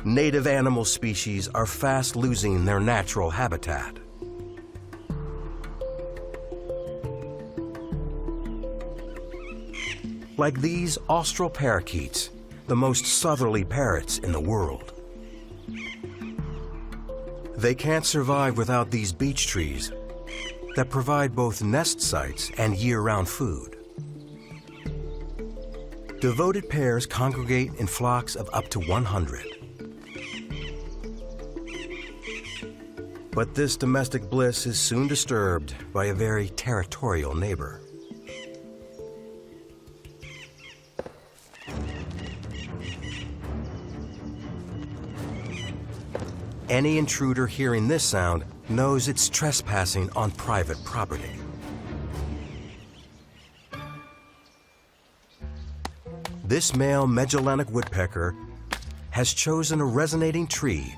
native animal species are fast losing their natural habitat. Like these austral parakeets, the most southerly parrots in the world. They can't survive without these beech trees that provide both nest sites and year-round food. Devoted pairs congregate in flocks of up to 100. But this domestic bliss is soon disturbed by a very territorial neighbor. Any intruder hearing this sound knows it's trespassing on private property. This male Magellanic woodpecker has chosen a resonating tree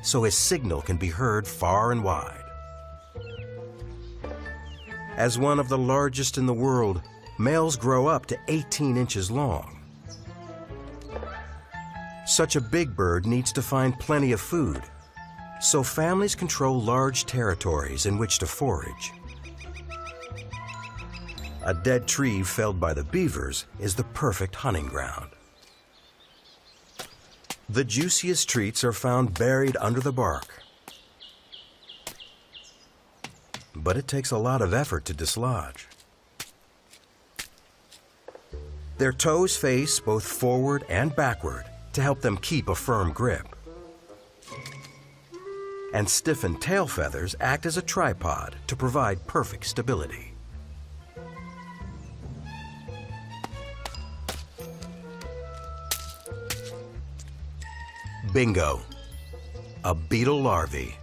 so his signal can be heard far and wide. As one of the largest in the world, males grow up to 18 inches long. Such a big bird needs to find plenty of food, so families control large territories in which to forage. A dead tree felled by the beavers is the perfect hunting ground. The juiciest treats are found buried under the bark. But it takes a lot of effort to dislodge. Their toes face both forward and backward to help them keep a firm grip. And stiffened tail feathers act as a tripod to provide perfect stability. Bingo, a beetle larvae.